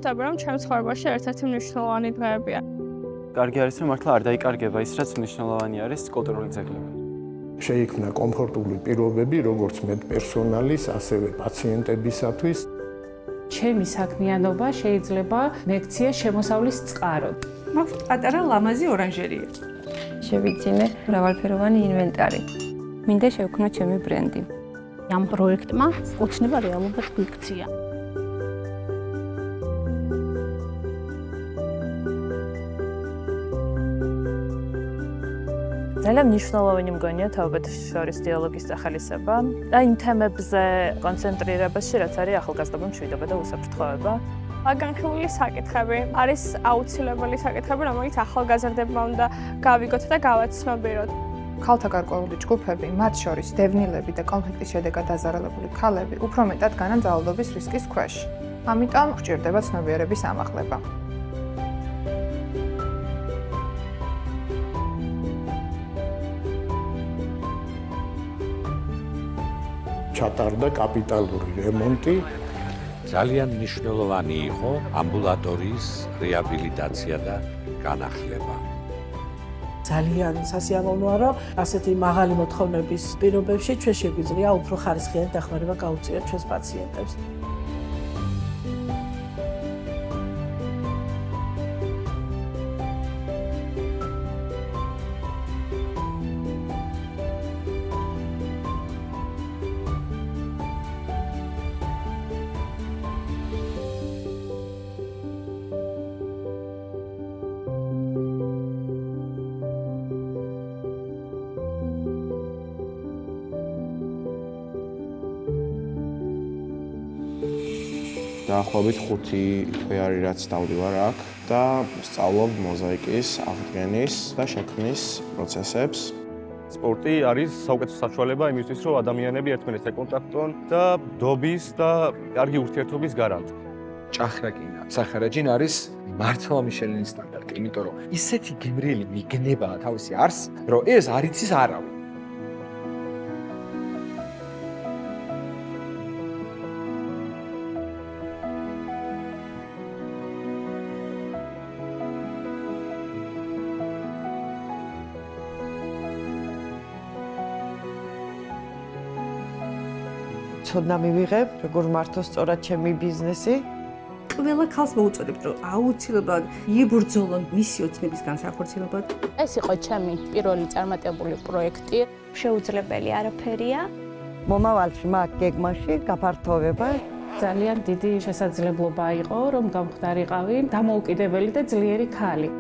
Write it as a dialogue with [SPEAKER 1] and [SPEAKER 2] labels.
[SPEAKER 1] ხვდები, რომ ჩემს ცხოვრებაში ერთ-ერთი მნიშვნელოვანი დღეებია.
[SPEAKER 2] კარგი არის, რომ მართლა არ დაიკარგება ის, რაც მნიშვნელოვანი არის კულტურული ძეგლები.
[SPEAKER 3] შეიქმნა კომფორტული პირობები როგორც მედპერსონალის, ასევე პაციენტებისათვის.
[SPEAKER 4] ჩემი საქმიანობა შეიძლება მექცია შემოსავლის წყარო.
[SPEAKER 5] მაქვს პატარა ლამაზი ორანჟერია.
[SPEAKER 6] შევიძინე მრავალფეროვანი ინვენტარი. მინდა შევქმნა ჩემი ბრენდი.
[SPEAKER 7] ამ პროექტმა ოცნება რეალურად გვიქცია.
[SPEAKER 8] ძალიან მნიშვნელოვანი მგონია თაობათა შორის დიალოგის სახალისება და იმ თემებზე კონცენტრირებაში, რაც არის ახალგაზრდობა, მშვიდობა და უსაფრთხოება.
[SPEAKER 1] განხილული საკითხები არის აუცილებელი საკითხები, რომელიც ახალგაზრდებმა უნდა გავიგოთ და გავაცნობიეროთ.
[SPEAKER 5] ქალთა გარკვეული ჯგუფები, მათ შორის დევნილები და კონფლიქტის შედეგად დაზარალებული ქალები, უფრო მეტად განან ძალადობის რისკის ქვეშ. ამიტომ გვჭირდება ცნობიერების ამაღლება.
[SPEAKER 3] ჩატარდა კაპიტალური რემონტი.
[SPEAKER 9] ძალიან მნიშვნელოვანი იყო ამბულატორიის რეაბილიტაცია და განახლება.
[SPEAKER 10] ძალიან სასიამოვნოა, რომ ასეთი მაღალი მოთხოვნების პირობებში ჩვენ შეგვიძლია უფრო ხარისხიანი დახმარება გაუწიოთ ჩვენს პაციენტებს.
[SPEAKER 11] დაახლოებით 5 თვე არის რაც დავდივარ აქ და სწავლობ მოზაიკის აღდგენის და შექმნის პროცესებს.
[SPEAKER 12] სპორტი არის საუკეთესო საშუალება იმისთვის, რომ ადამიანები ერთმანეთს ეკონტაქტონ და დობის და კარგი ურთიერთობის გარანტი.
[SPEAKER 13] ჭახრაკინა, სახარაჯინ არის მართლა მიშელინის სტანდარტი, იმიტომ რომ ისეთი გემრიელი მიგნებაა თავისი არსი, რომ ეს არ იცის არავინ.
[SPEAKER 14] ცოდნა მივიღებ, როგორ მართო სწორად ჩემი ბიზნესი.
[SPEAKER 5] ყველა ქალს მოუწოდებ, რომ აუცილებლად იბრძოლონ მისი ოცნების განსახორციელებლად.
[SPEAKER 7] ეს იყო ჩემი პირველი წარმატებული პროექტი.
[SPEAKER 6] შეუძლებელი არაფერია.
[SPEAKER 14] მომავალში მაგ გეგმაში გაფართოვება
[SPEAKER 4] ძალიან დიდი შესაძლებლობა იყო, რომ გამხდარიყავი დამოუკიდებელი და ძლიერი ქალი.